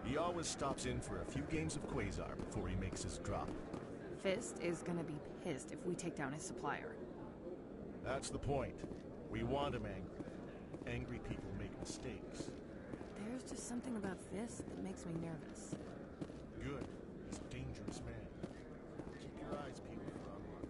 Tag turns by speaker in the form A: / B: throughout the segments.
A: He always stops in for a few games of Quasar before he makes his drop.
B: Fist is gonna be pissed if we take down his supplier.
A: That's the point. We want him angry. Angry people make mistakes.
B: There's just something about Fist that makes me nervous.
A: Good. He's a dangerous man. Keep your eyes peeled for Unlock.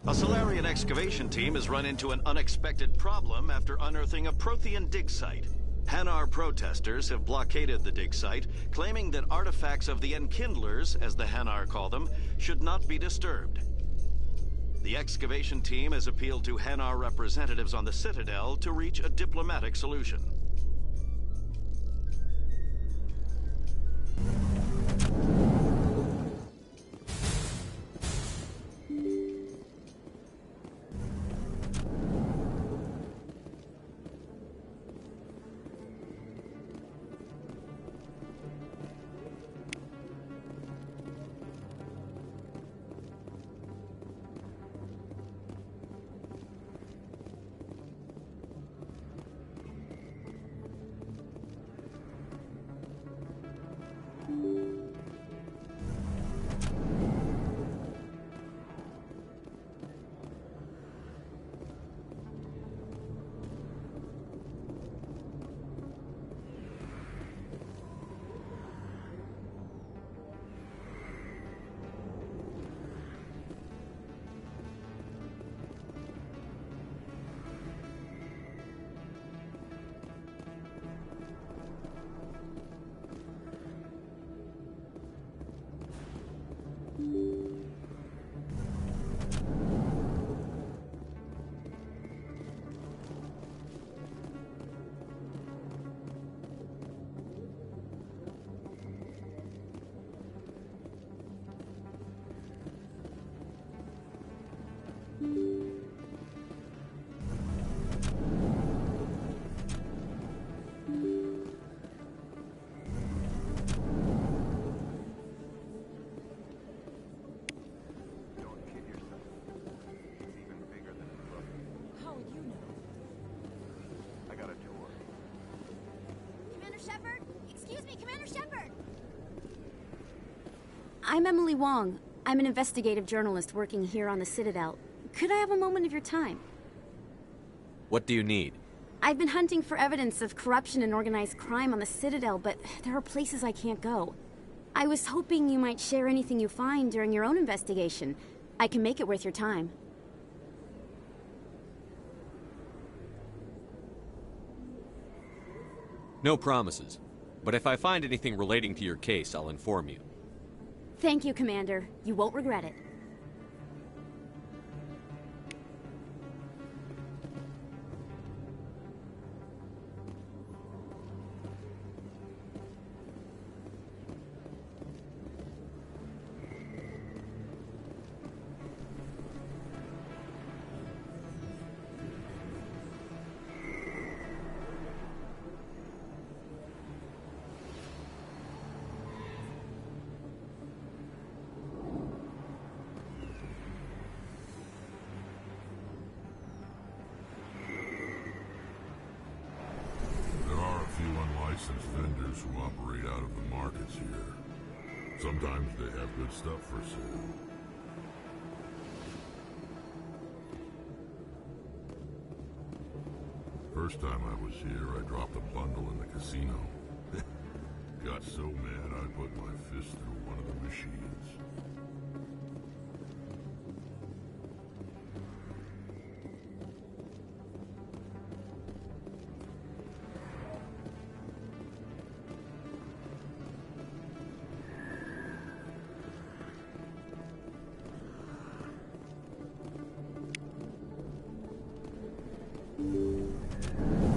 C: A Solarian excavation team has run into an unexpected problem after unearthing a Prothean dig site. Hanar protesters have blockaded the dig site, claiming that artifacts of the Enkindlers, as the Hanar call them, should not be disturbed. The excavation team has appealed to Hanar representatives on the Citadel to reach a diplomatic solution.
D: I'm Emily Wong. I'm an investigative journalist working here on the Citadel. Could I have a moment of your time?
E: What do you need?
D: I've been hunting for evidence of corruption and organized crime on the Citadel, but there are places I can't go. I was hoping you might share anything you find during your own investigation. I can make it worth your time.
E: No promises. But if I find anything relating to your case, I'll inform you.
D: Thank you, Commander. You won't regret it.
F: Licensed vendors who operate out of the markets here. Sometimes they have good stuff for sale. First time I was here, I dropped a bundle in the casino. Got so mad I put my fist through one of the machines.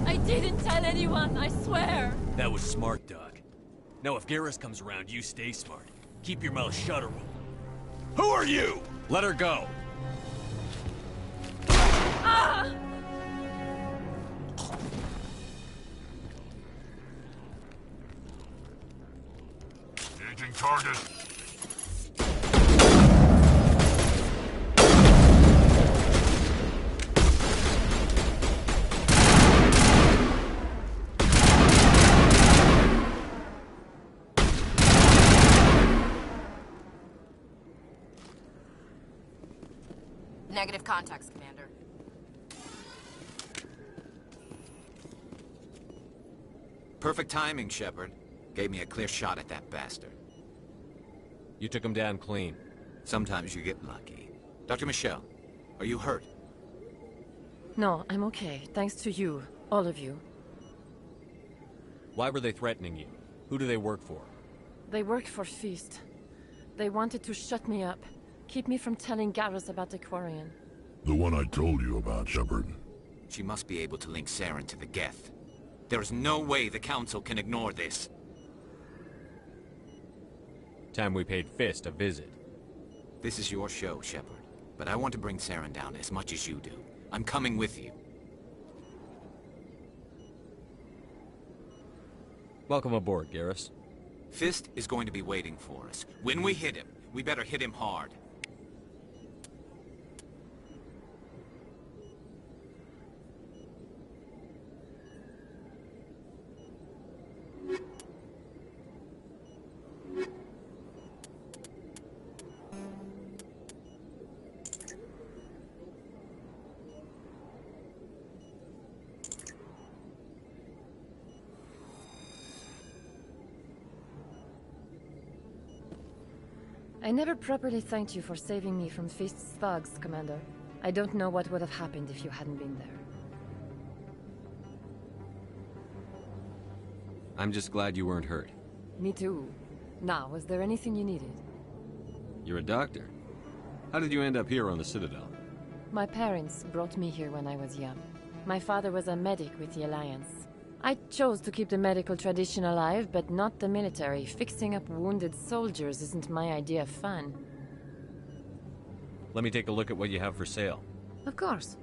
G: I didn't tell anyone. anyone, I swear!
E: That was smart, Doc. Now if Garrus comes around, you stay smart. Keep your mouth shut or we'll... Who are you? Let her go!
G: Ah!
F: Engaging target.
B: Negative contacts, Commander.
H: Perfect timing, Shepard. Gave me a clear shot at that bastard.
E: You took him down clean.
H: Sometimes you get lucky. Dr. Michelle, are you hurt?
G: No, I'm okay. Thanks to you. All of you.
E: Why were they threatening you? Who do they work for?
G: They work for Feast. They wanted to shut me up. Keep me from telling Garrus about the Quarian.
F: The one I told you about, Shepard.
H: She must be able to link Saren to the Geth. There is no way the Council can ignore this.
E: Time we paid Fist a visit.
H: This is your show, Shepard. But I want to bring Saren down as much as you do. I'm coming with you.
E: Welcome aboard, Garrus.
H: Fist is going to be waiting for us. When we hit him, we better hit him hard.
G: I never properly thanked you for saving me from Feast's thugs, Commander. I don't know what would have happened if you hadn't been there.
E: I'm just glad you weren't hurt.
G: Me too. Now, was there anything you needed?
E: You're a doctor. How did you end up here on the Citadel?
G: My parents brought me here when I was young. My father was a medic with the Alliance. I chose to keep the medical tradition alive, but not the military. Fixing up wounded soldiers isn't my idea of fun.
E: Let me take a look at what you have for sale.
G: Of course.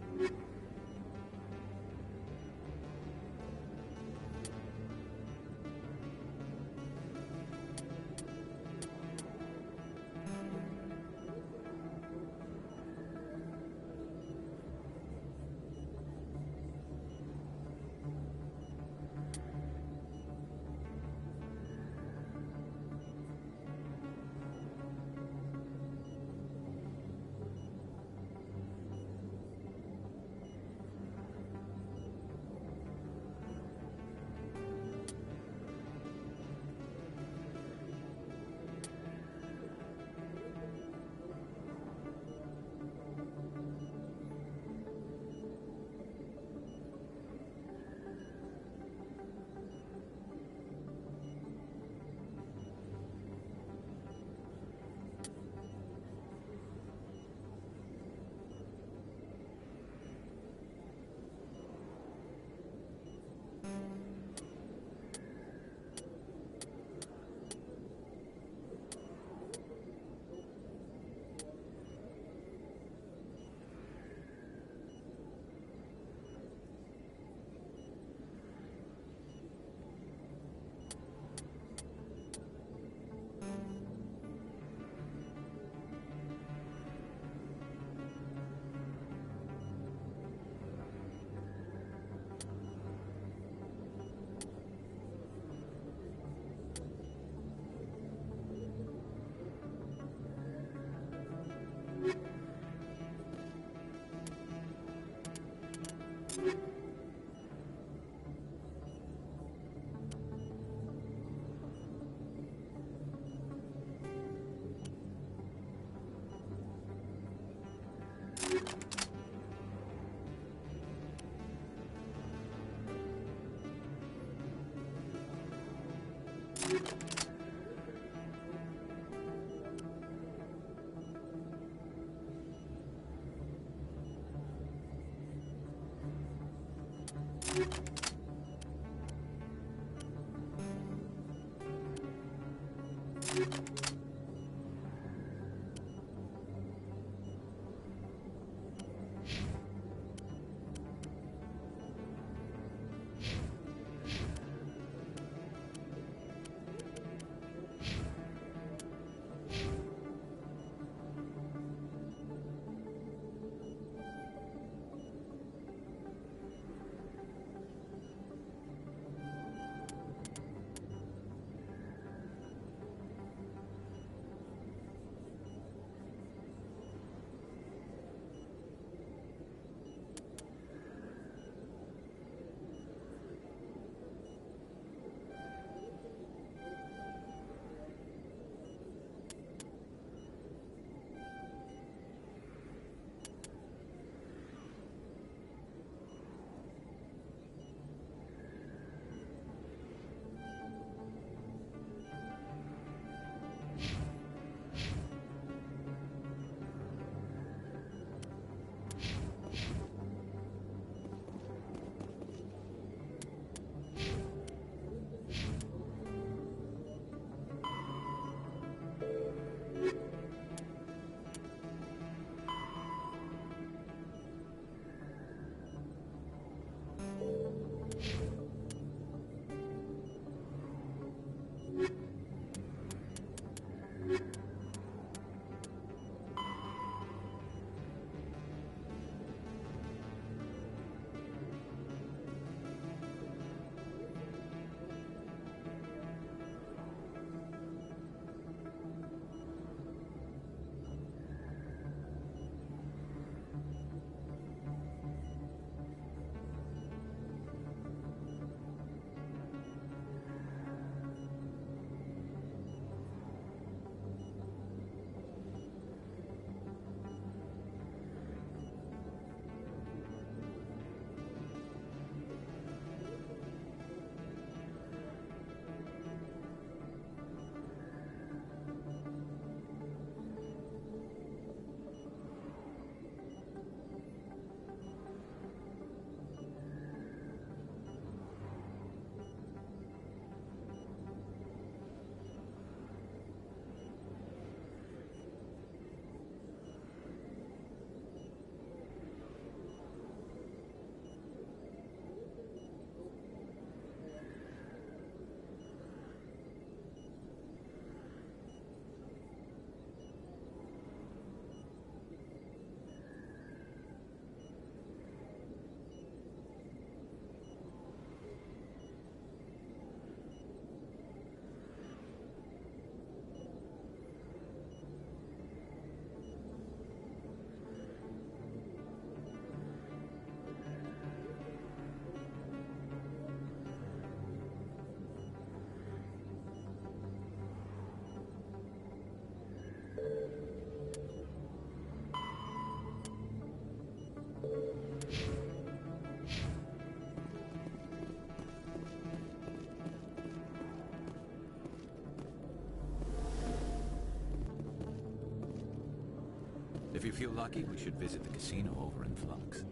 H: If you feel lucky, we should visit the casino over in Flux.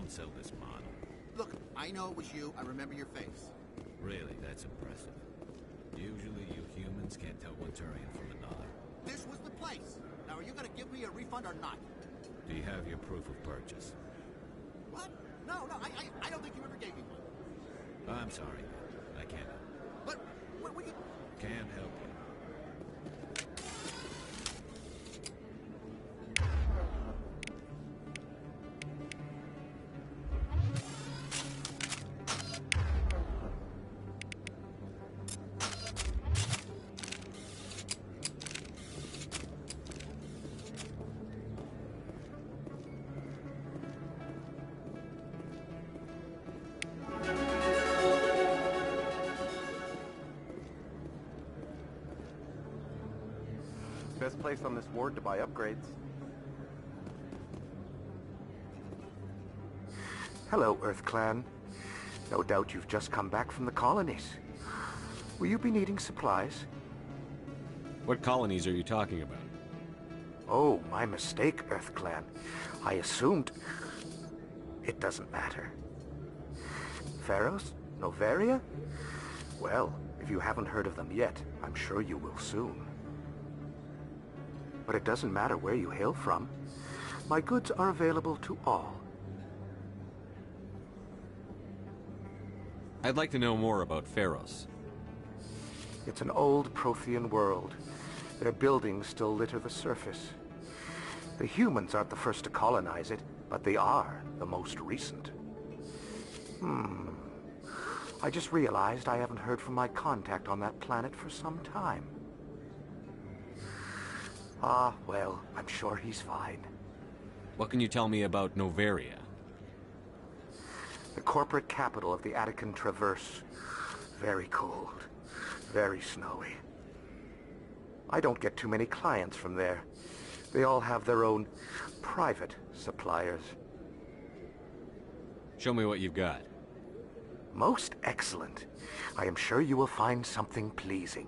I: Sell this model.
J: Look, I know it was you. I remember your face.
I: Really, that's impressive. Usually you humans can't tell one Turian from another.
J: This was the place. Now, are you going to give me a refund or not?
I: Do you have your proof of purchase?
J: What? No, I don't think you ever gave me one.
I: I'm sorry. I can't help.
J: But, what you...
I: Can't help you.
K: Best place on this ward to buy upgrades. Hello, Earth Clan. No doubt you've just come back from the colonies. Will you be needing supplies?
E: What colonies are you talking about?
K: Oh, my mistake, Earth Clan. I assumed... It doesn't matter. Pharaohs? Noveria? Well, if you haven't heard of them yet, I'm sure you will soon. But it doesn't matter where you hail from. My goods are available to all.
E: I'd like to know more about Pharos.
K: It's an old Prothean world. Their buildings still litter the surface. The humans aren't the first to colonize it, but they are the most recent. I just realized I haven't heard from my contact on that planet for some time. Ah, well, I'm sure he's fine.
E: What can you tell me about Noveria?
K: The corporate capital of the Attican Traverse. Very cold. Very snowy. I don't get too many clients from there. They all have their own private suppliers.
E: Show me what you've got.
K: Most excellent. I am sure you will find something pleasing.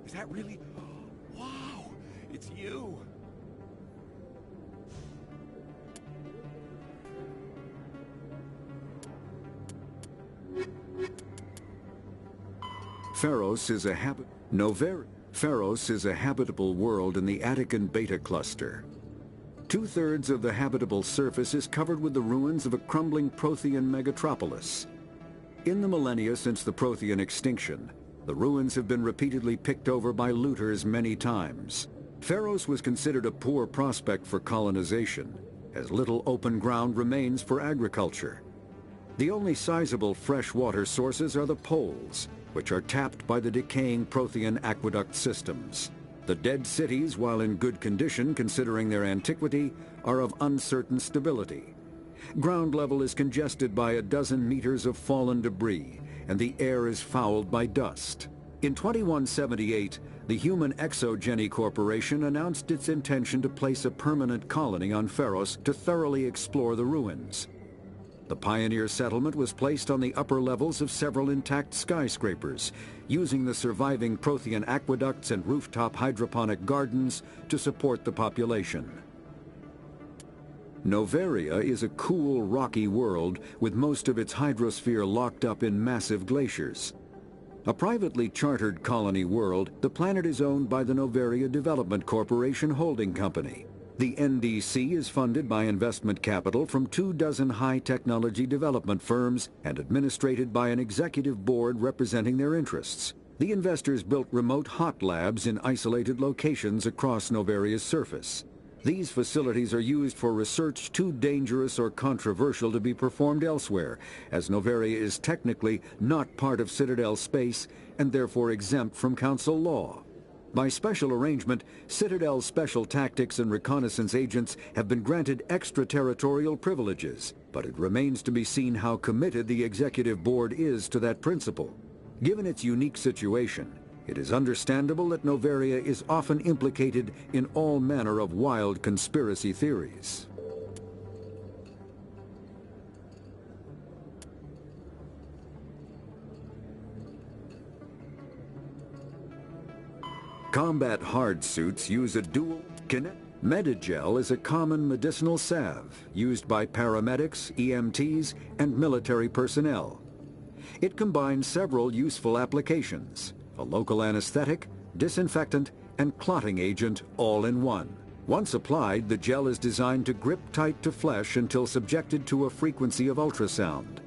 L: Is that really? Wow! It's you!
M: Pharos is a Pharos is a habitable world in the Attican Beta Cluster. Two-thirds of the habitable surface is covered with the ruins of a crumbling Prothean megatropolis. In the millennia since the Prothean extinction, the ruins have been repeatedly picked over by looters many times. Pharos was considered a poor prospect for colonization, as little open ground remains for agriculture. The only sizable freshwater sources are the poles, which are tapped by the decaying Prothean aqueduct systems. The dead cities, while in good condition considering their antiquity, are of uncertain stability. Ground level is congested by a dozen meters of fallen debris, and the air is fouled by dust. In 2178, the Human Exogeny Corporation announced its intention to place a permanent colony on Pharos to thoroughly explore the ruins. The pioneer settlement was placed on the upper levels of several intact skyscrapers, using the surviving Prothean aqueducts and rooftop hydroponic gardens to support the population. Noveria is a cool, rocky world with most of its hydrosphere locked up in massive glaciers. A privately chartered colony world, the planet is owned by the Noveria Development Corporation Holding Company. The NDC is funded by investment capital from 24 high-technology development firms and administrated by an executive board representing their interests. The investors built remote hot labs in isolated locations across Noveria's surface. These facilities are used for research too dangerous or controversial to be performed elsewhere, as Noveria is technically not part of Citadel space and therefore exempt from Council law. By special arrangement, Citadel's special tactics and reconnaissance agents have been granted extraterritorial privileges, but it remains to be seen how committed the Executive Board is to that principle. Given its unique situation, it is understandable that Noveria is often implicated in all manner of wild conspiracy theories. Combat hard suits use a dual kinetic. Medigel is a common medicinal salve used by paramedics, EMTs, and military personnel. It combines several useful applications: a local anesthetic, disinfectant, and clotting agent all in one. Once applied, the gel is designed to grip tight to flesh until subjected to a frequency of ultrasound.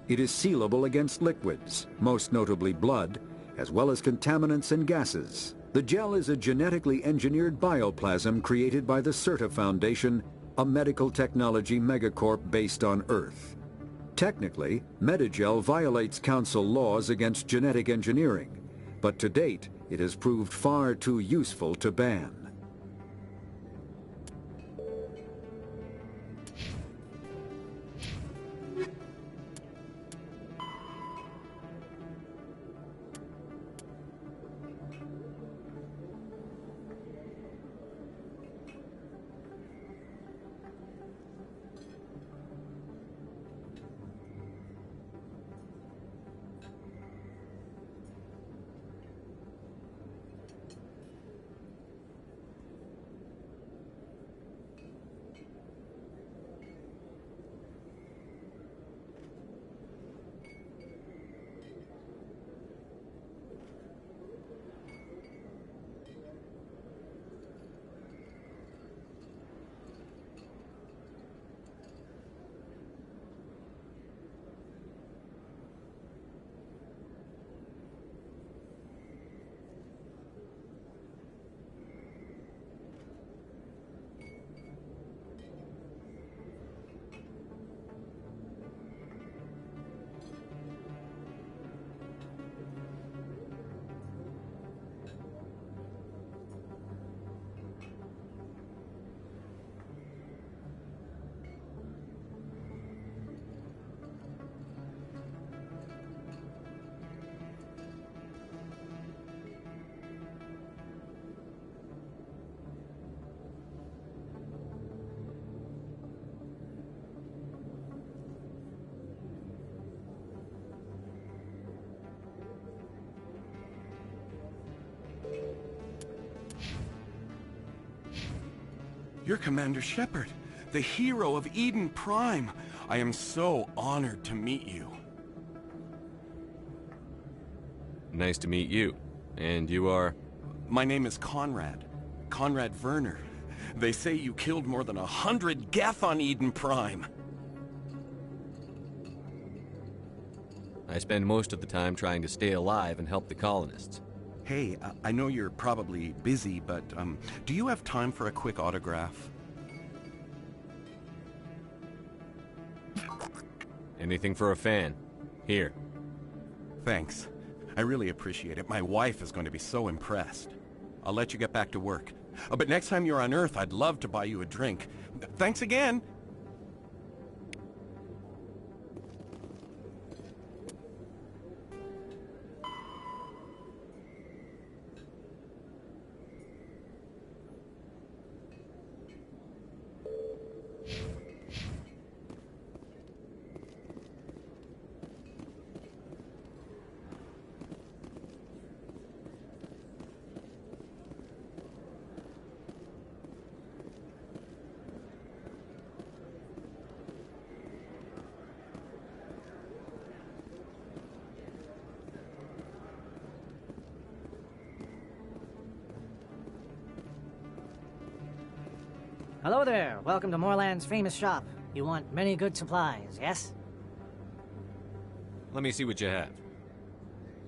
M: It is sealable against liquids, most notably blood, as well as contaminants and gases. The gel is a genetically engineered bioplasm created by the CERTA Foundation, a medical technology megacorp based on Earth. Technically, Medigel violates Council laws against genetic engineering, but to date, it has proved far too useful to ban.
L: You're Commander Shepard, the hero of Eden Prime. I am so honored to meet you.
E: Nice to meet you. And you are?
L: My name is Conrad. Conrad Werner. They say you killed more than 100 Geth on Eden Prime.
E: I spend most of the time trying to stay alive and help the colonists.
L: Hey, I know you're probably busy, but do you have time for a quick autograph?
E: Anything for a fan. Here.
L: Thanks. I really appreciate it. My wife is going to be so impressed. I'll let you get back to work. But next time you're on Earth, I'd love to buy you a drink. Thanks again!
N: Hello there. Welcome to Moorland's famous shop. You want many good supplies, yes?
E: Let me see what you have.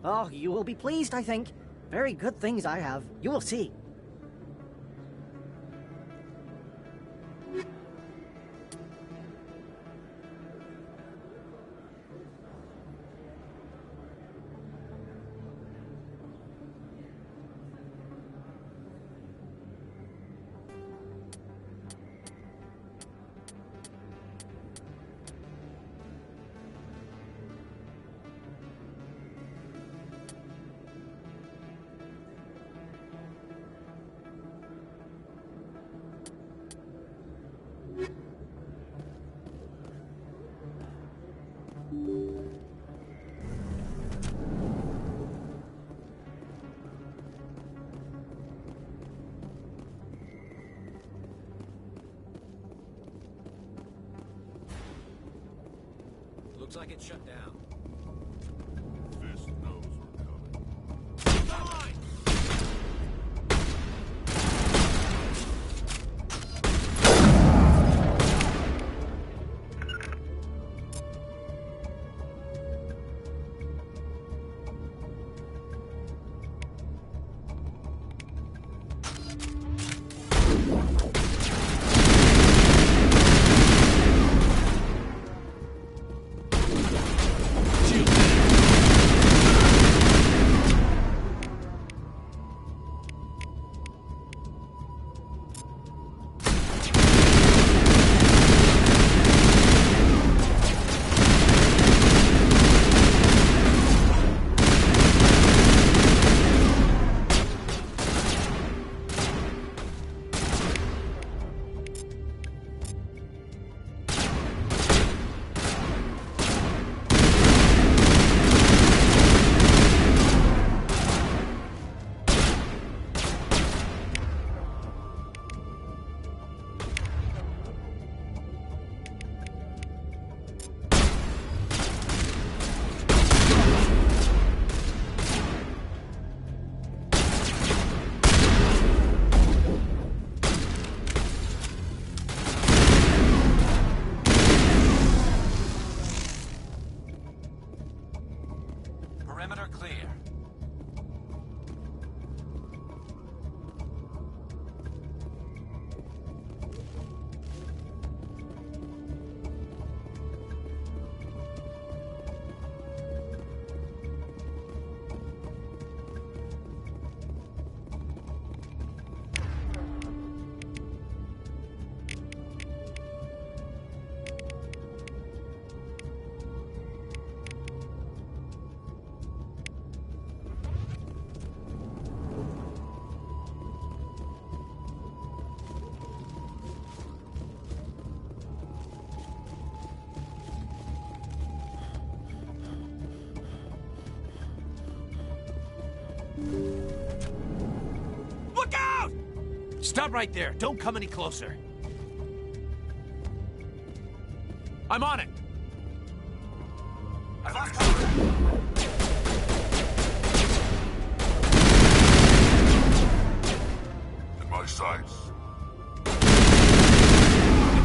N: Oh, you will be pleased, I think. Very good things I have. You will see.
H: Looks like it's shut down.
F: Fist knows we're coming.
H: Perimeter clear.
O: Stop right there. Don't come any closer. I'm on it. I've lost cover.
F: In my sights.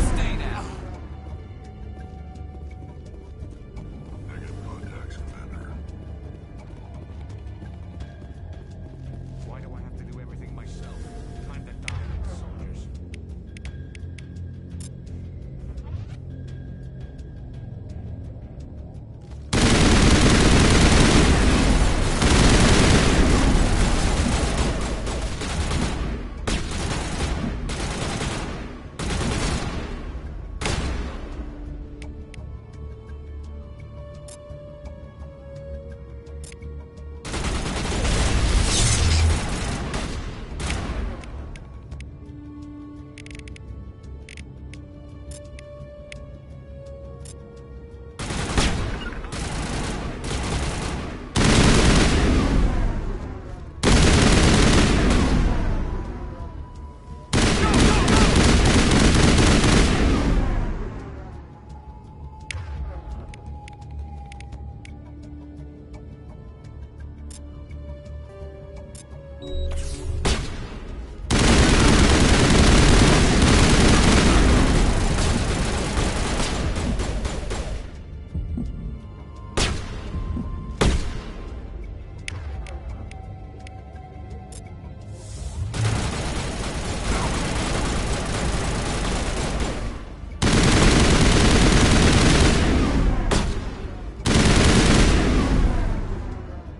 O: Stay now.
F: Negative contacts, Commander.
O: Why do I have to do everything myself? Time to die, soldiers.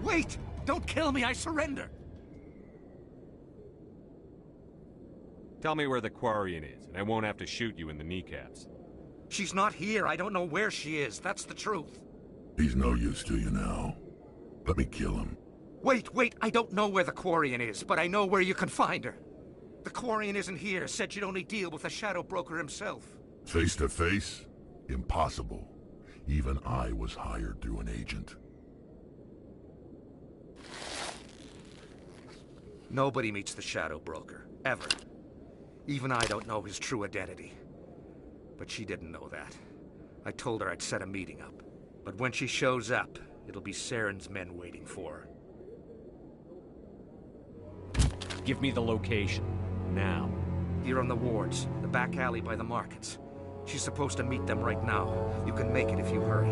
O: Wait! Don't kill me, I surrender!
P: Tell me where the Quarian is, and I won't have to shoot you in the kneecaps.
K: She's not here. I don't know where she is. That's the truth.
F: He's no use to you now. Let me kill him.
K: Wait, I don't know where the Quarian is, but I know where you can find her. The Quarian isn't here. Said you'd only deal with the Shadow Broker himself.
F: Face to face? Impossible. Even I was hired through an agent.
K: Nobody meets the Shadow Broker, ever. Even I don't know his true identity. But she didn't know that. I told her I'd set a meeting up. But when she shows up, it'll be Saren's men waiting for her.
P: Give me the location. Now.
K: Here on the wards, the back alley by the markets. She's supposed to meet them right now. You can make it if you hurry.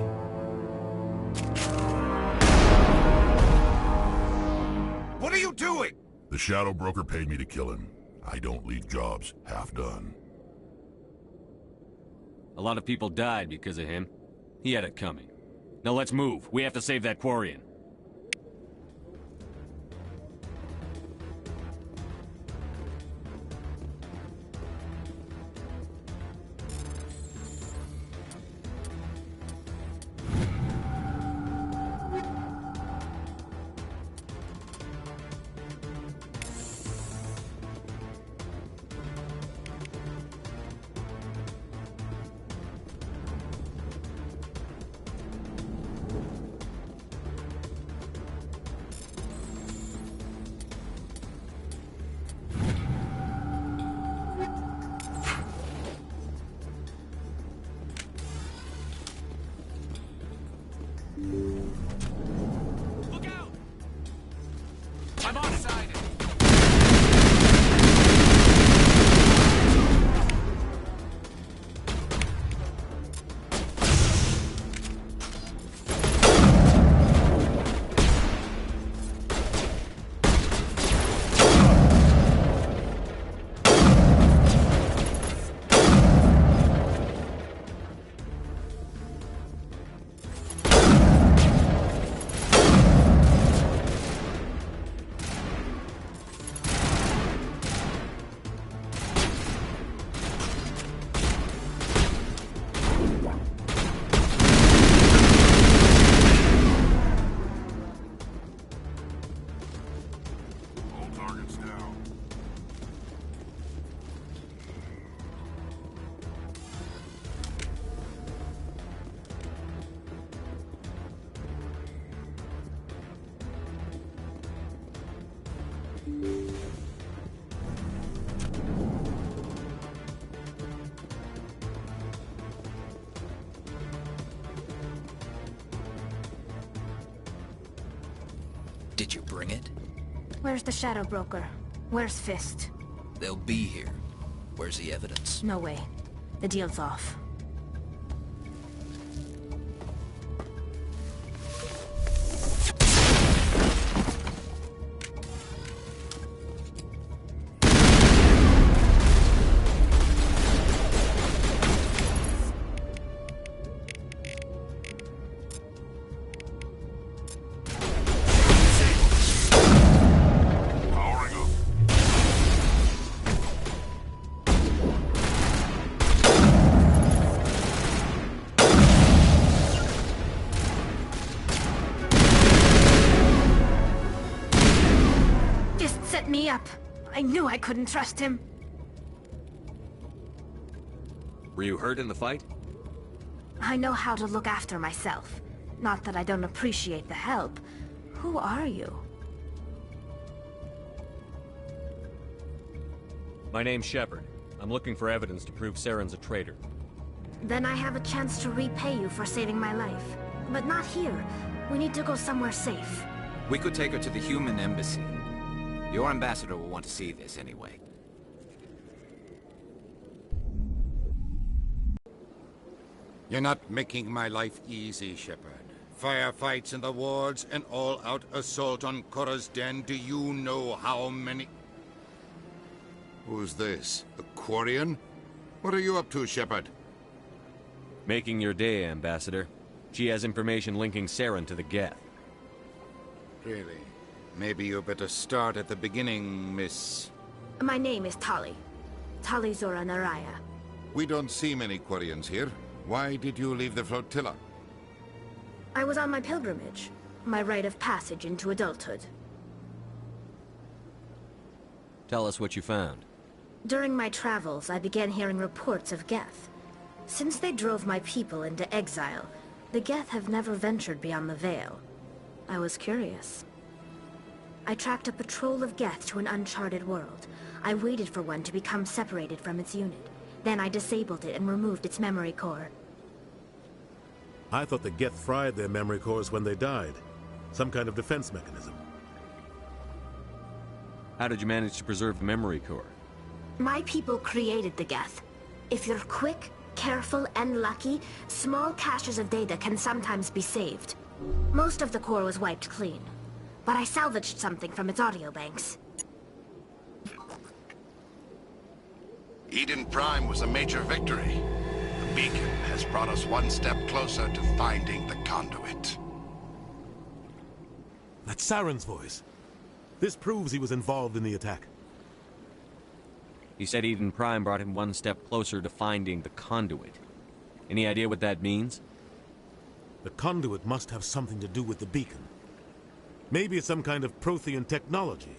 O: What are you doing?
F: The Shadow Broker paid me to kill him. I don't leave jobs half done.
P: A lot of people died because of him. He had it coming. Now let's move. We have to save that Quarian.
H: Did you bring it?
Q: Where's the Shadow Broker? Where's Fist?
H: They'll be here. Where's the evidence?
Q: No way. The deal's off. Me up. I knew I couldn't trust him.
E: Were you hurt in the fight?
Q: I know how to look after myself. Not that I don't appreciate the help. Who are you?
E: My name's Shepard. I'm looking for evidence to prove Saren's a traitor.
Q: Then I have a chance to repay you for saving my life. But not here. We need to go somewhere safe.
H: We could take her to the human embassy. Your ambassador will want to see this anyway.
R: You're not making my life easy, Shepard. Firefights in the wards, an all-out assault on Korra's den. Do you know how many...
F: Who's this? A Quarian? What are you up to, Shepard?
E: Making your day, Ambassador. She has information linking Saren to the Geth.
R: Really? Maybe you better start at the beginning, Miss...
Q: My name is Tali. Tali Zora Naraya.
F: We don't see many Quarians here. Why did you leave the flotilla?
Q: I was on my pilgrimage. My rite of passage into adulthood.
E: Tell us what you found.
Q: During my travels, I began hearing reports of Geth. Since they drove my people into exile, the Geth have never ventured beyond the Veil. I was curious. I tracked a patrol of Geth to an uncharted world. I waited for one to become separated from its unit. Then I disabled it and removed its memory core.
A: I thought the Geth fried their memory cores when they died. Some kind of defense mechanism.
E: How did you manage to preserve the memory core?
Q: My people created the Geth. If you're quick, careful, and lucky, small caches of data can sometimes be saved. Most of the core was wiped clean. But I salvaged something from its audio banks.
S: Eden Prime was a major victory. The beacon has brought us one step closer to finding the conduit.
A: That's Saren's voice. This proves he was involved in the attack.
E: He said Eden Prime brought him one step closer to finding the conduit. Any idea what that means?
A: The conduit must have something to do with the beacon. Maybe it's some kind of Prothean technology.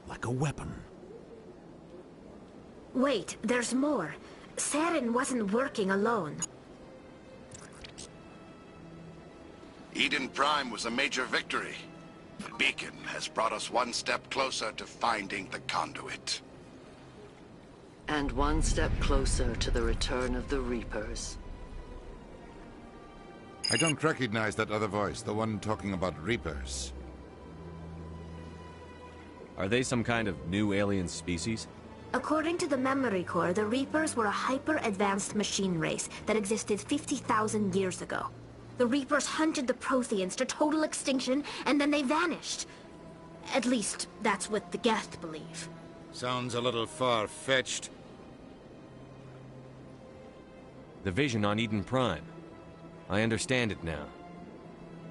A: Like a weapon.
Q: Wait, there's more. Saren wasn't working alone.
S: Eden Prime was a major victory. The beacon has brought us one step closer to finding the conduit.
T: And one step closer to the return of the Reapers.
F: I don't recognize that other voice, the one talking about Reapers.
E: Are they some kind of new alien species?
Q: According to the memory core, the Reapers were a hyper-advanced machine race that existed 50,000 years ago. The Reapers hunted the Protheans to total extinction, and then they vanished. At least, that's what the Geth believe.
R: Sounds a little far-fetched.
E: The vision on Eden Prime. I understand it now.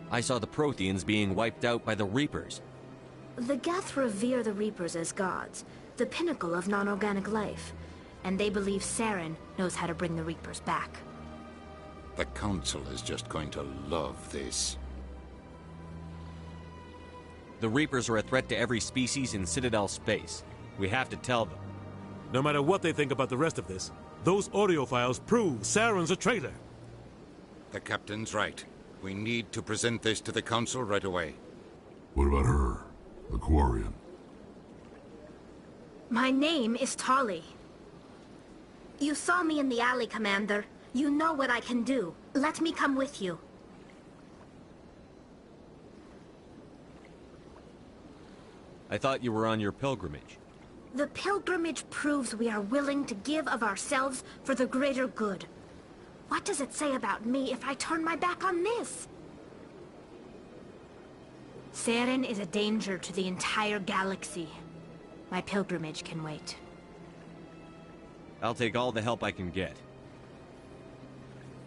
E: I saw the Protheans being wiped out by the Reapers.
Q: The Geth revere the Reapers as gods, the pinnacle of non-organic life. And they believe Saren knows how to bring the Reapers back.
R: The Council is just going to love this.
E: The Reapers are a threat to every species in Citadel space. We have to tell them.
A: No matter what they think about the rest of this, those audio files prove Saren's a traitor.
R: The Captain's right. We need to present this to the Council right away.
F: What about her? The Quarian?
Q: My name is Tali. You saw me in the alley, Commander. You know what I can do. Let me come with you.
P: I thought you were on your pilgrimage.
Q: The pilgrimage proves we are willing to give of ourselves for the greater good. What does it say about me if I turn my back on this? Saren is a danger to the entire galaxy. My pilgrimage can wait.
P: I'll take all the help I can get.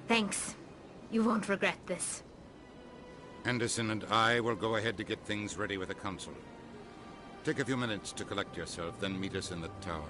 Q: Thanks. You won't regret this.
R: Anderson and I will go ahead to get things ready with the Council. Take a few minutes to collect yourself, then meet us in the tower.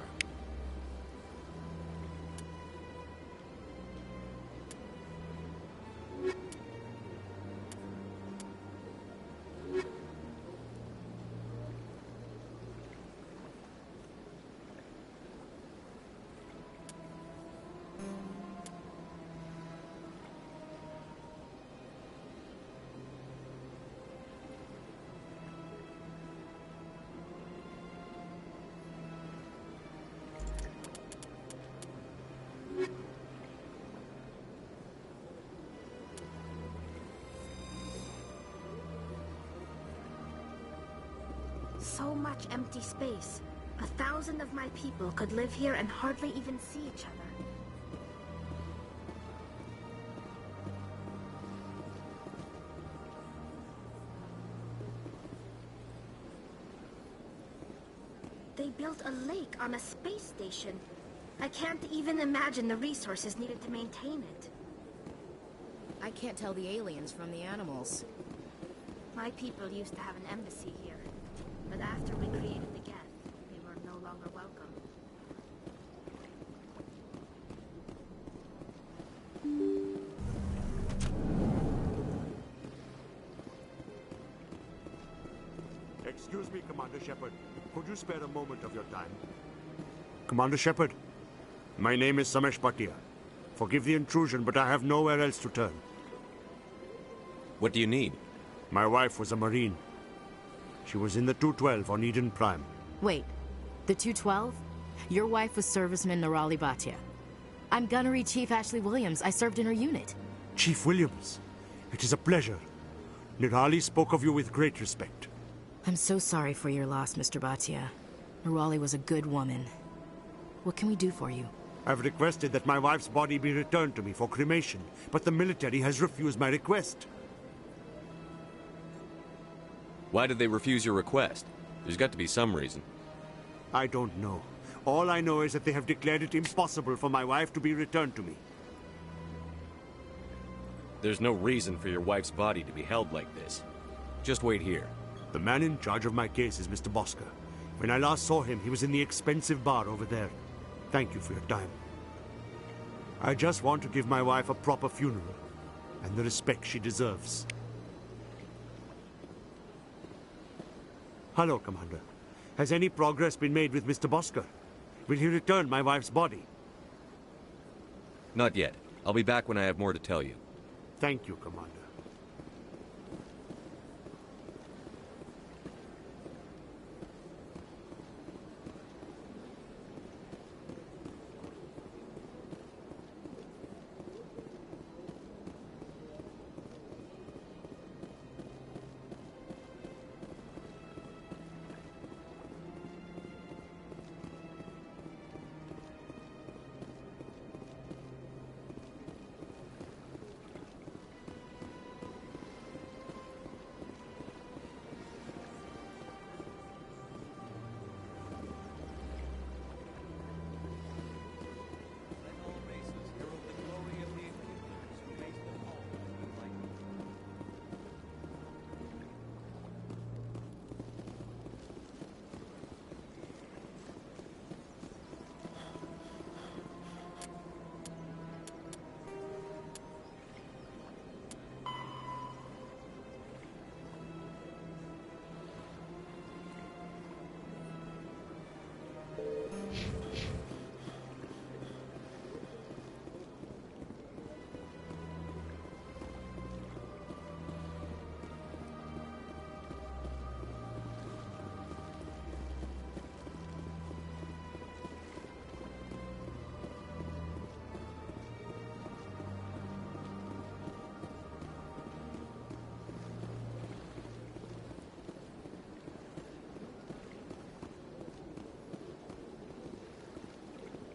Q: So much empty space. 1,000 of my people could live here and hardly even see each other. They built a lake on a space station. I can't even imagine the resources needed to maintain it.
B: I can't tell the aliens from the animals.
Q: My people used to have an embassy here. But after we created the Geth, they were no longer welcome.
U: Excuse me, Commander Shepard. Could you spare a moment of your time? Commander Shepard, my name is Samesh Bhatia. Forgive the intrusion, but I have nowhere else to turn.
P: What do you need?
U: My wife was a Marine. She was in the 212 on Eden Prime.
V: Wait, the 212? Your wife was serviceman Nirali Bhatia. I'm Gunnery Chief Ashley Williams. I served in her unit.
U: Chief Williams, it is a pleasure. Nirali spoke of you with great respect.
V: I'm so sorry for your loss, Mr. Bhatia. Nirali was a good woman. What can we do for you?
U: I've requested that my wife's body be returned to me for cremation, but the military has refused my request.
P: Why did they refuse your request? There's got to be some reason.
U: I don't know. All I know is that they have declared it impossible for my wife to be returned to me.
P: There's no reason for your wife's body to be held like this. Just wait here.
U: The man in charge of my case is Mr. Bosker. When I last saw him, he was in the expensive bar over there. Thank you for your time. I just want to give my wife a proper funeral, and the respect she deserves. Hello, Commander. Has any progress been made with Mr. Bosker? Will he return my wife's body?
P: Not yet. I'll be back when I have more to tell you.
U: Thank you, Commander.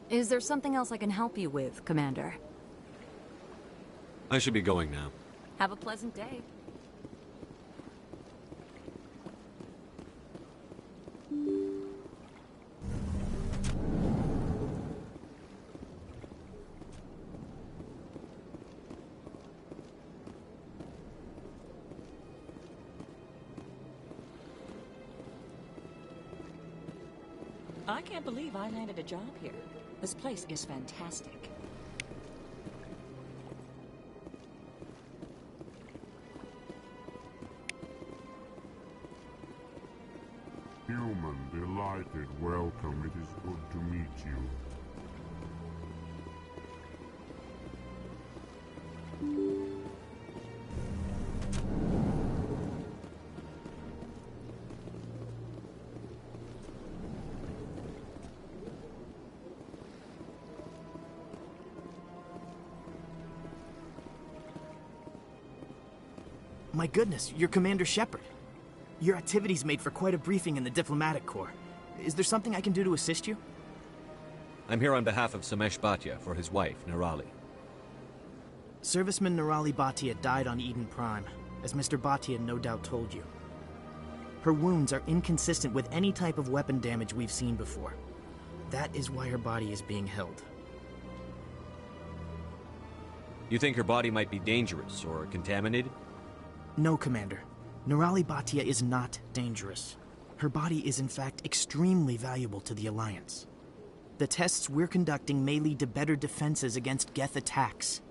C: Is there something else I can help you with, Commander?
P: I should be going now.
C: Have a pleasant day.
D: I can't believe I landed a job here. This place is fantastic.
F: Human, delighted, welcome. It is good to meet you.
W: My goodness, you're Commander Shepard. Your activities made for quite a briefing in the Diplomatic Corps. Is there something I can do to assist you?
P: I'm here on behalf of Samesh Bhatia for his wife, Nirali.
W: Serviceman Nirali Bhatia died on Eden Prime, as Mr. Bhatia no doubt told you. Her wounds are inconsistent with any type of weapon damage we've seen before. That is why her body is being held.
P: You think her body might be dangerous or contaminated?
W: No, Commander. Nirali Bhatia is not dangerous. Her body is in fact extremely valuable to the Alliance. The tests we're conducting may lead to better defenses against Geth attacks.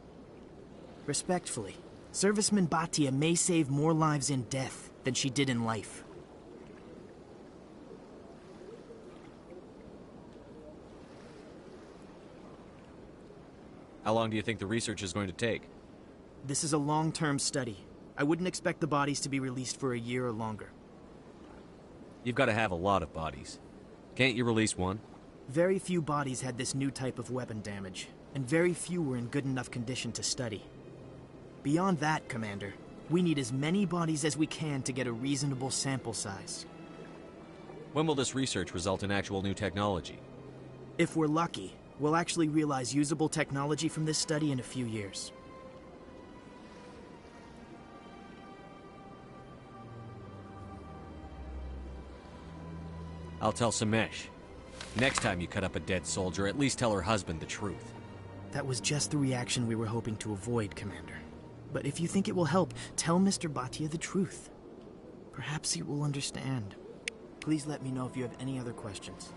W: Respectfully, Serviceman Bhatia may save more lives in death than she did in life.
P: How long do you think the research is going to take?
W: This is a long-term study. I wouldn't expect the bodies to be released for a year or longer.
P: You've got to have a lot of bodies. Can't you release one?
W: Very few bodies had this new type of weapon damage, and very few were in good enough condition to study. Beyond that, Commander, we need as many bodies as we can to get a reasonable sample size.
P: When will this research result in actual new technology?
W: If we're lucky, we'll actually realize usable technology from this study in a few years.
P: I'll tell Samesh. Next time you cut up a dead soldier, at least tell her husband the truth.
W: That was just the reaction we were hoping to avoid, Commander. But if you think it will help, tell Mr. Bhatia the truth. Perhaps he will understand. Please let me know if you have any other questions.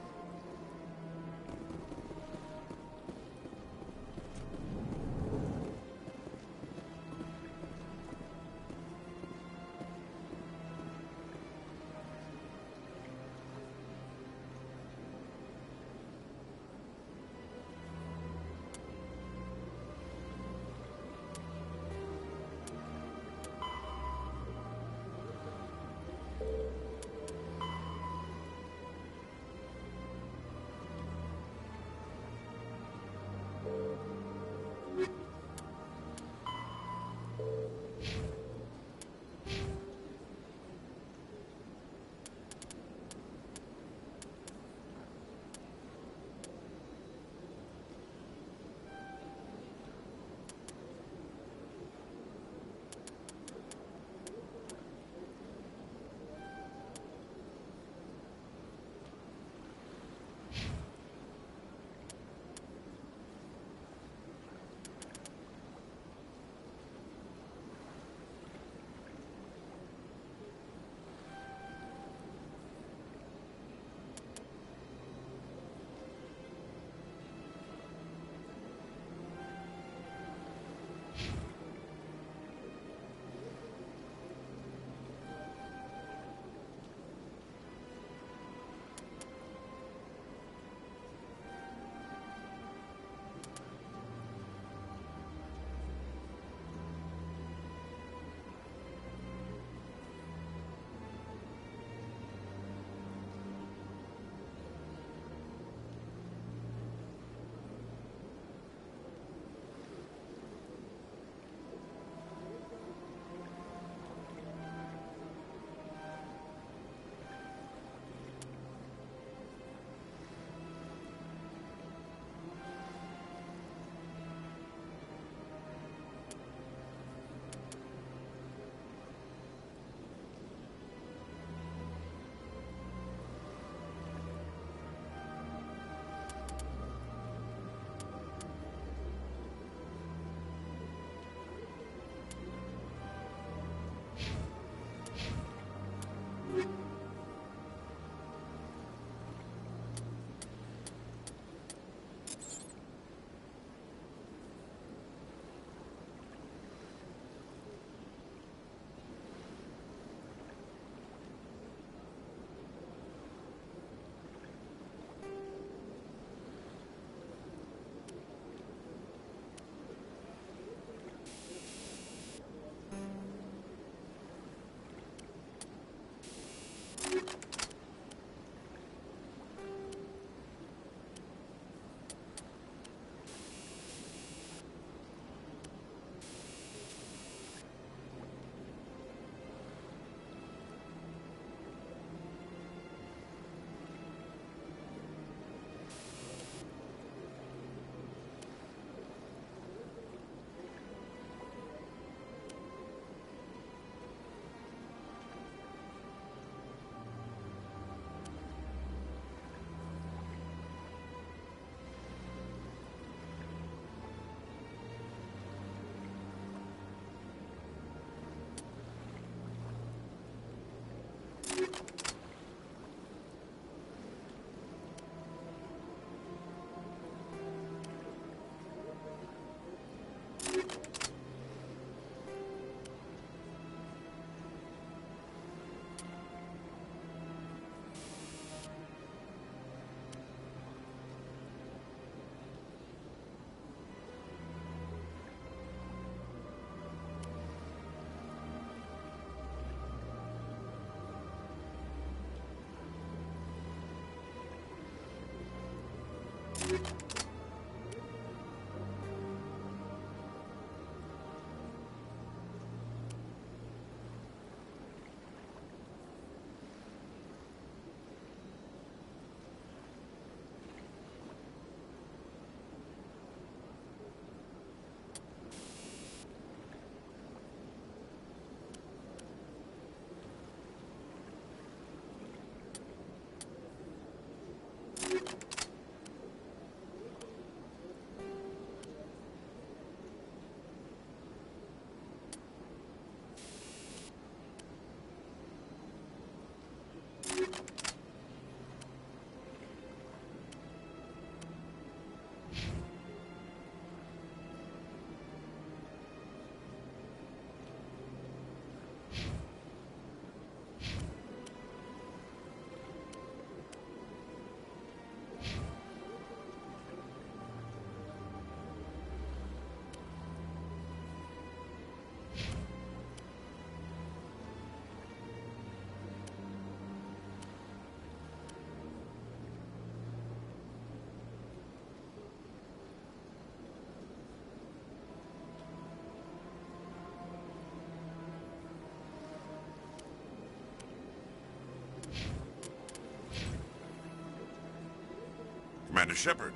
G: Shepard.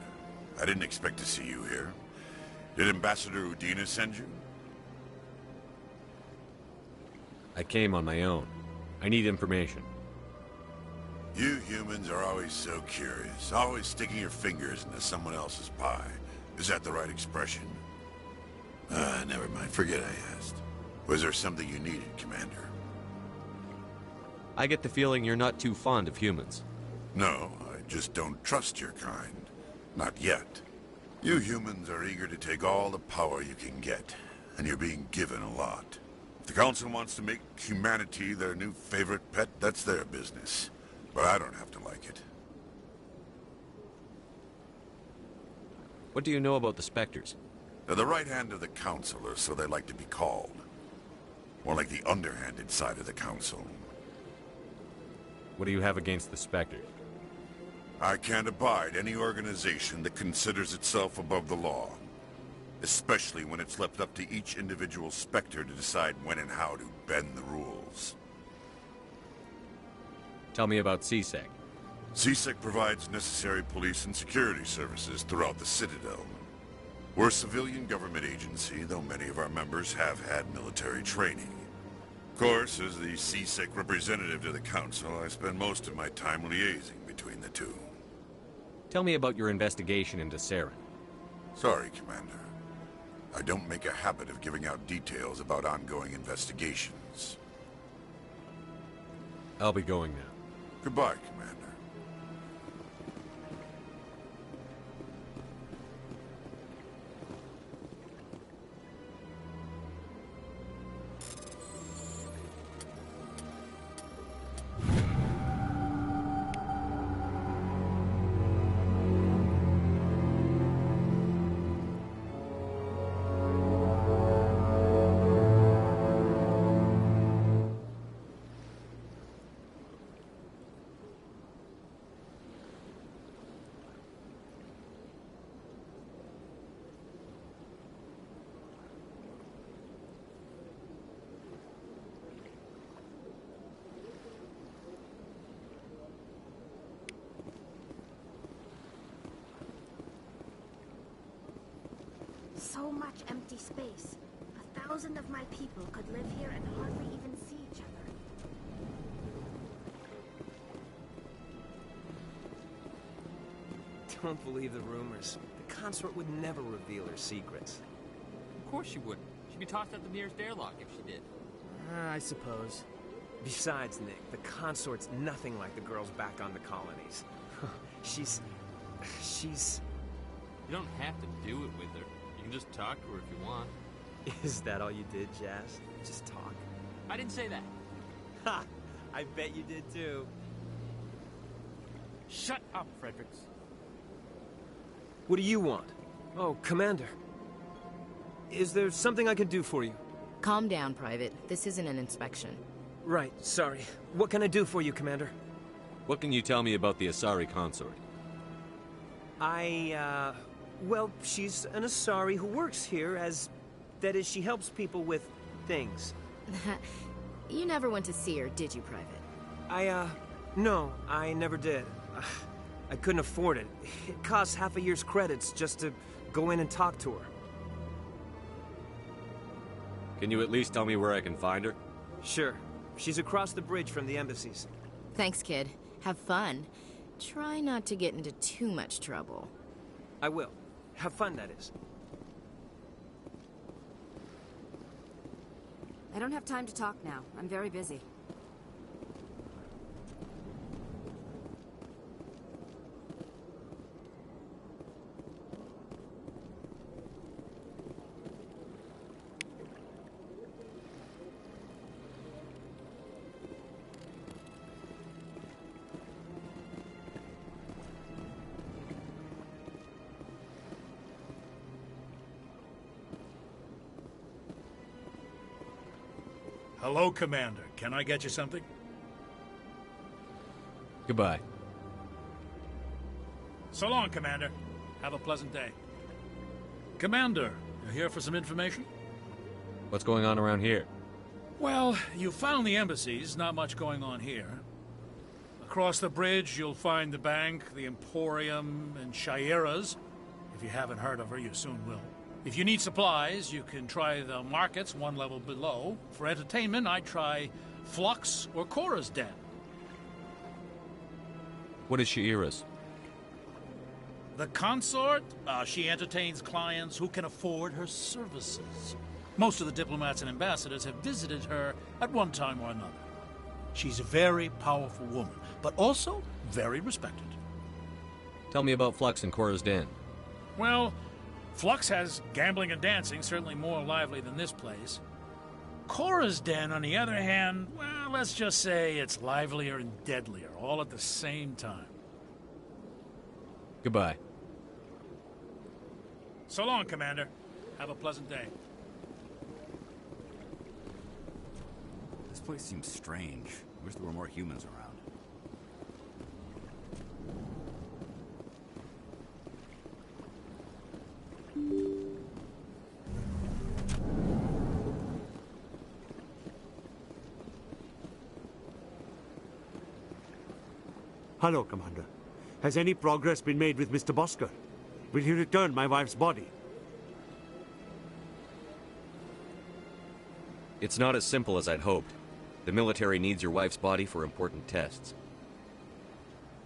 G: I didn't expect to see you here. Did Ambassador Udina send you?
P: I came on my own. I need information.
G: You humans are always so curious, always sticking your fingers into someone else's pie. Is that the right expression? Never mind. Forget I asked. Was there something you needed, Commander?
P: I get the feeling you're not too fond of humans.
G: No, I just don't trust your kind. Not yet. You humans are eager to take all the power you can get, and you're being given a lot. If the Council wants to make humanity their new favorite pet, that's their business. But I don't have to like it.
P: What do you know about the Spectres?
G: They're the right hand of the Council, or so they like to be called. More like the underhanded side of the Council.
P: What do you have against the Spectres?
G: I can't abide any organization that considers itself above the law. Especially when it's left up to each individual Spectre to decide when and how to bend the rules.
P: Tell me about CSEC.
G: CSEC provides necessary police and security services throughout the Citadel. We're a civilian government agency, though many of our members have had military training. Of course, as the CSEC representative to the Council, I spend most of my time liaising between the two.
P: Tell me about your investigation into Saren.
G: Sorry, Commander. I don't make a habit of giving out details about ongoing investigations.
P: I'll be going now.
G: Goodbye, Commander.
Q: So much empty space. 1,000 of my people could live here and hardly even see each other.
I: Don't believe the rumors. The consort would never reveal her secrets.
E: Of course she wouldn't. She'd be tossed out the nearest airlock if she did.
W: I suppose.
I: Besides, Nick, the consort's nothing like the girls back on the colonies. She's...
E: You don't have to do it with her. You can just talk to her if you want.
I: Is that all you did, Jazz? Just talk?
E: I didn't say that.
I: Ha! I bet you did too.
E: Shut up, Fredericks.
I: What do you want? Oh, Commander. Is there something I can do for you?
V: Calm down, Private. This isn't an inspection.
I: Right, sorry. What can I do for you, Commander?
P: What can you tell me about the Asari consort?
I: Well, she's an Asari who works here as... That is, she helps people with things.
V: You never went to see her, did you, Private?
I: No, I never did. I couldn't afford it. It costs half a year's credits just to go in and talk to her.
P: Can you at least tell me where I can find her?
I: Sure. She's across the bridge from the embassies.
V: Thanks, kid. Have fun. Try not to get into too much trouble.
I: I will. Have fun, that is.
C: I don't have time to talk now. I'm very busy.
J: Hello, Commander. Can I get you something?
P: Goodbye.
J: So long, Commander. Have a pleasant day. Commander, you're here for some information?
P: What's going on around here?
J: Well, you found the embassies. Not much going on here. Across the bridge, you'll find the bank, the Emporium, and Shaira's. If you haven't heard of her, you soon will. If you need supplies, you can try the markets one level below. For entertainment, I'd try Flux or Cora's Den.
P: What is Shaira's?
J: The consort, she entertains clients who can afford her services. Most of the diplomats and ambassadors have visited her at one time or another. She's a very powerful woman, but also very respected.
P: Tell me about Flux and Cora's Den.
J: Well, Flux has gambling and dancing, certainly more lively than this place. Cora's Den, on the other hand, well, let's just say it's livelier and deadlier, all at the same time.
P: Goodbye.
J: So long, Commander. Have a pleasant day.
L: This place seems strange. Wish there were more humans around.
U: Hello, Commander. Has any progress been made with Mr. Bosker? Will he return my wife's body?
P: It's not as simple as I'd hoped. The military needs your wife's body for important tests.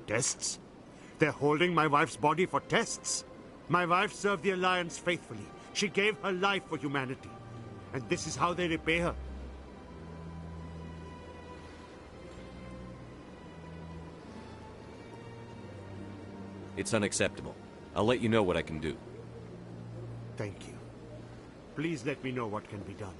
U: Tests? They're holding my wife's body for tests? My wife served the Alliance faithfully. She gave her life for humanity. And this is how they repay her.
P: It's unacceptable. I'll let you know what I can do.
U: Thank you. Please let me know what can be done.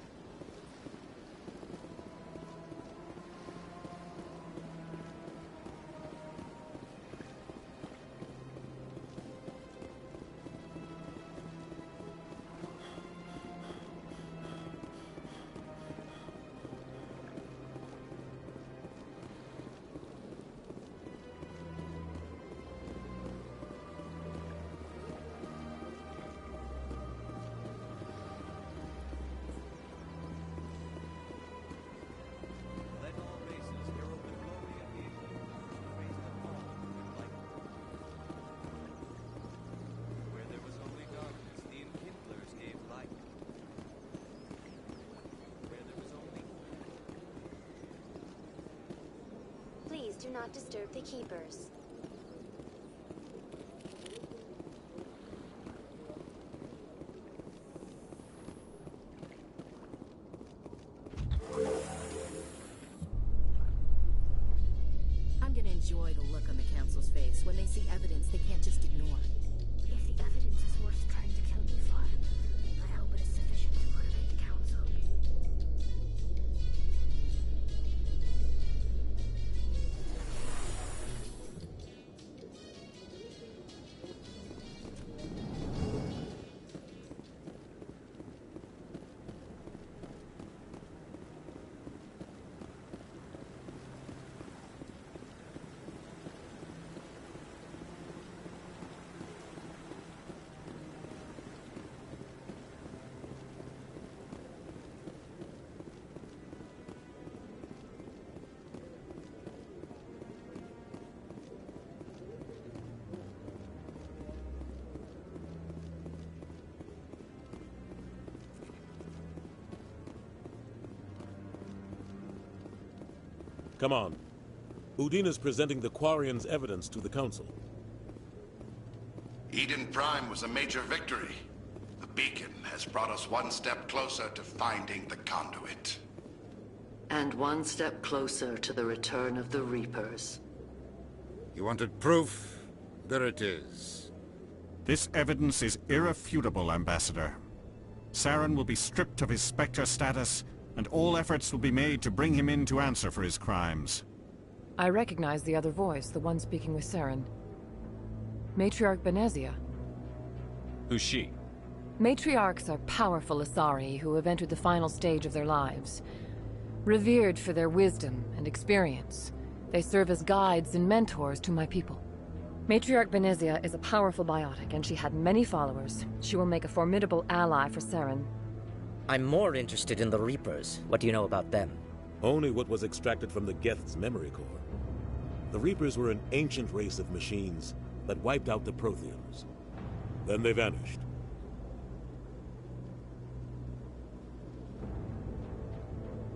M: Do not disturb the keepers.
V: I'm gonna enjoy the look on the Council's face when they see evidence they can't just ignore.
Q: If the evidence is worth trying to kill me for, I hope it is sufficient to motivate the Council.
A: Come on. Udina's presenting the Quarians' evidence to the Council.
S: Eden Prime was a major victory. The beacon has brought us one step closer to finding the conduit.
T: And one step closer to the return of the Reapers.
R: You wanted proof? There it is.
N: This evidence is irrefutable, Ambassador. Saren will be stripped of his Spectre status, and all efforts will be made to bring him in to answer for his crimes.
X: I recognize the other voice, the one speaking with Saren. Matriarch Benezia.
P: Who's she?
X: Matriarchs are powerful Asari who have entered the final stage of their lives. Revered for their wisdom and experience, they serve as guides and mentors to my people. Matriarch Benezia is a powerful biotic, and she had many followers. She will make a formidable ally for Saren.
Y: I'm more interested in the Reapers. What do you know about them?
A: Only what was extracted from the Geth's memory core. The Reapers were an ancient race of machines that wiped out the Protheans. Then they vanished.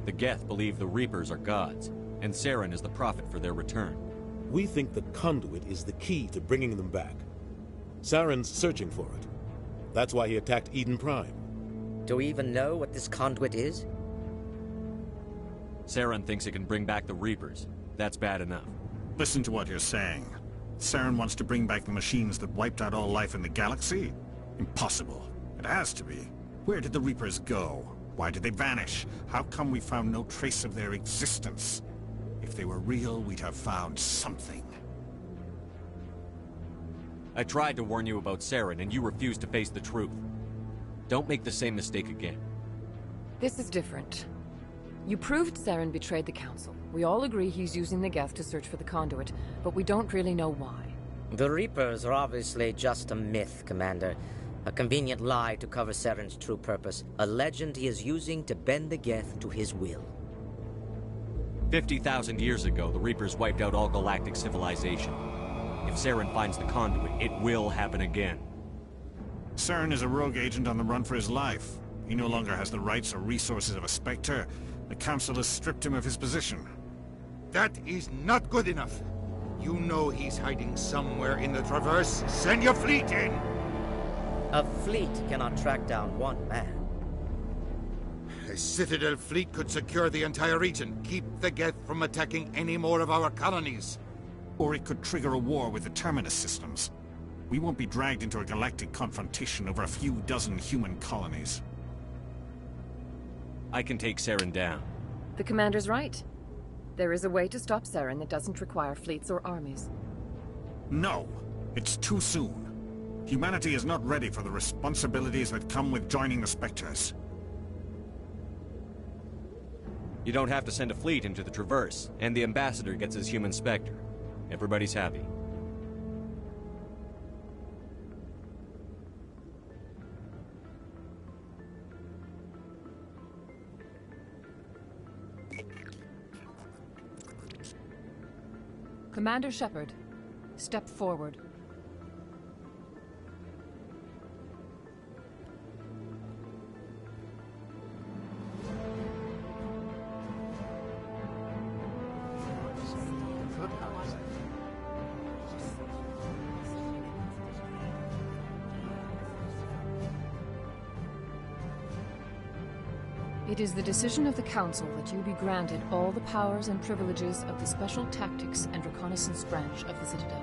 P: The Geth believe the Reapers are gods, and Saren is the prophet for their return.
A: We think the Conduit is the key to bringing them back. Saren's searching for it. That's why he attacked Eden Prime.
Y: Do we even know what this conduit is?
P: Saren thinks it can bring back the Reapers. That's bad enough.
N: Listen to what you're saying. Saren wants to bring back the machines that wiped out all life in the galaxy? Impossible. It has to be. Where did the Reapers go? Why did they vanish? How come we found no trace of their existence? If they were real, we'd have found something.
P: I tried to warn you about Saren, and you refused to face the truth. Don't make the same mistake again.
X: This is different. You proved Saren betrayed the Council. We all agree he's using the Geth to search for the Conduit, but we don't really know why.
Y: The Reapers are obviously just a myth, Commander. A convenient lie to cover Saren's true purpose. A legend he is using to bend the Geth to his will.
P: 50,000 years ago, the Reapers wiped out all galactic civilization. If Saren finds the Conduit, it will happen again.
N: Saren is a rogue agent on the run for his life. He no longer has the rights or resources of a Spectre. The Council has stripped him of his position.
R: That is not good enough. You know he's hiding somewhere in the Traverse. Send your fleet in!
Y: A fleet cannot track down one man.
R: A Citadel fleet could secure the entire region, keep the Geth from attacking any more of our colonies.
N: Or it could trigger a war with the Terminus systems. We won't be dragged into a galactic confrontation over a few dozen human colonies.
P: I can take Saren down.
X: The Commander's right. There is a way to stop Saren that doesn't require fleets or armies.
N: No! It's too soon. Humanity is not ready for the responsibilities that come with joining the Spectres.
P: You don't have to send a fleet into the Traverse, and the Ambassador gets his human Spectre. Everybody's happy.
X: Commander Shepard, step forward. It is the decision of the Council that you be granted all the powers and privileges of the Special Tactics and Reconnaissance branch of the Citadel.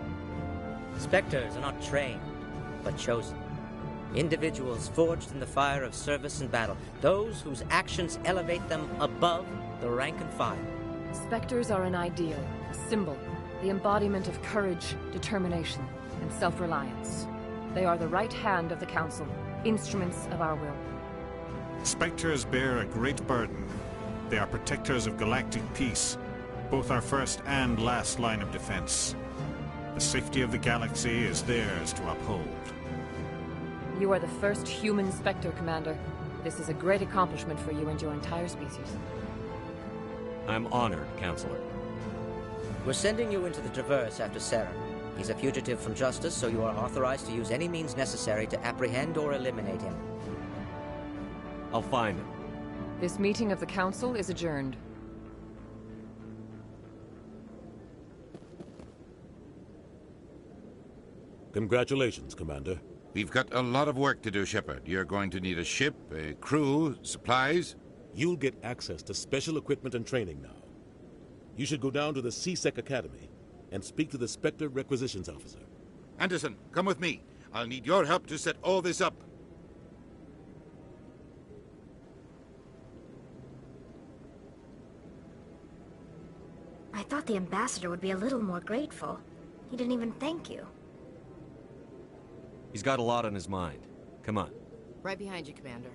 Y: Spectres are not trained, but chosen. Individuals forged in the fire of service and battle. Those whose actions elevate them above the rank and file.
X: Spectres are an ideal, a symbol, the embodiment of courage, determination, and self-reliance. They are the right hand of the Council, instruments of our will.
N: Spectres bear a great burden. They are protectors of galactic peace, both our first and last line of defense. The safety of the galaxy is theirs to uphold.
X: You are the first human Spectre, Commander. This is a great accomplishment for you and your entire species.
P: I'm honored, Counselor.
Y: We're sending you into the Traverse after Saren. He's a fugitive from justice, so you are authorized to use any means necessary to apprehend or eliminate him.
P: I'll find him.
X: This meeting of the Council is adjourned.
A: Congratulations, Commander.
R: We've got a lot of work to do, Shepard. You're going to need a ship, a crew, supplies.
A: You'll get access to special equipment and training now. You should go down to the C-Sec Academy and speak to the Spectre Requisitions Officer.
R: Anderson, come with me. I'll need your help to set all this up.
Q: I thought the Ambassador would be a little more grateful. He didn't even thank you.
P: He's got a lot on his mind. Come on.
V: Right behind you, Commander.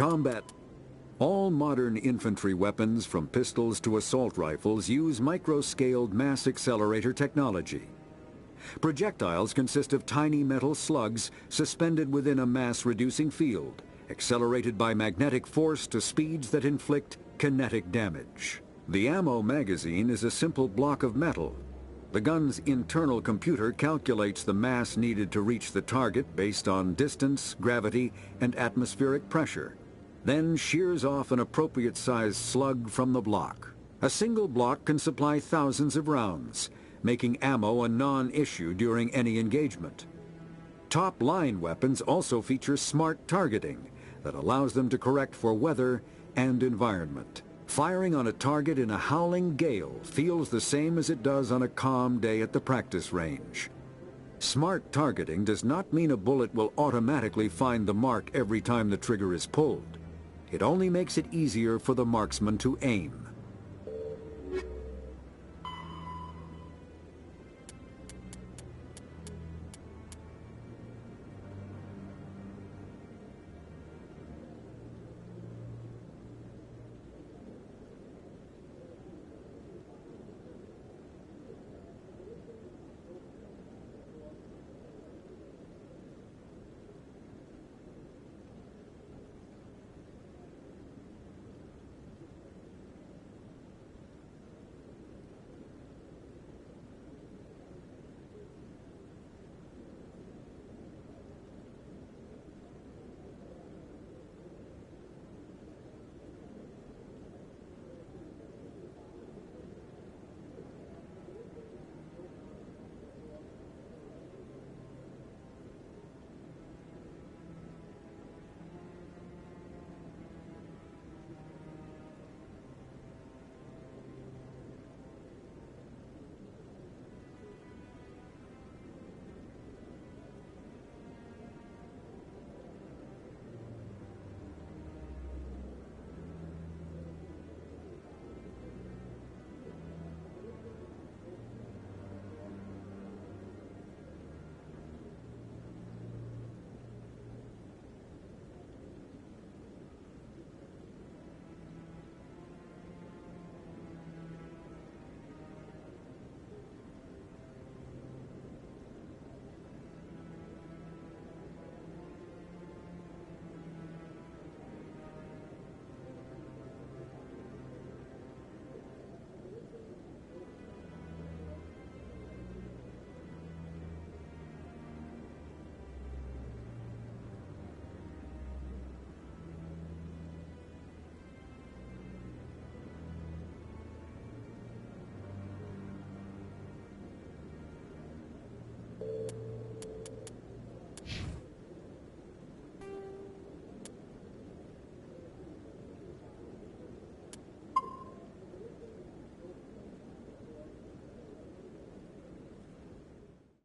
B: Combat. All modern infantry weapons, from pistols to assault rifles, use micro-scaled mass accelerator technology. Projectiles consist of tiny metal slugs suspended within a mass-reducing field, accelerated by magnetic force to speeds that inflict kinetic damage. The ammo magazine is a simple block of metal. The gun's internal computer calculates the mass needed to reach the target based on distance, gravity, and atmospheric pressure, then shears off an appropriate-sized slug from the block. A single block can supply thousands of rounds, making ammo a non-issue during any engagement. Top-line weapons also feature smart targeting that allows them to correct for weather and environment. Firing on a target in a howling gale feels the same as it does on a calm day at the practice range. Smart targeting does not mean a bullet will automatically find the mark every time the trigger is pulled. It only makes it easier for the marksman to aim.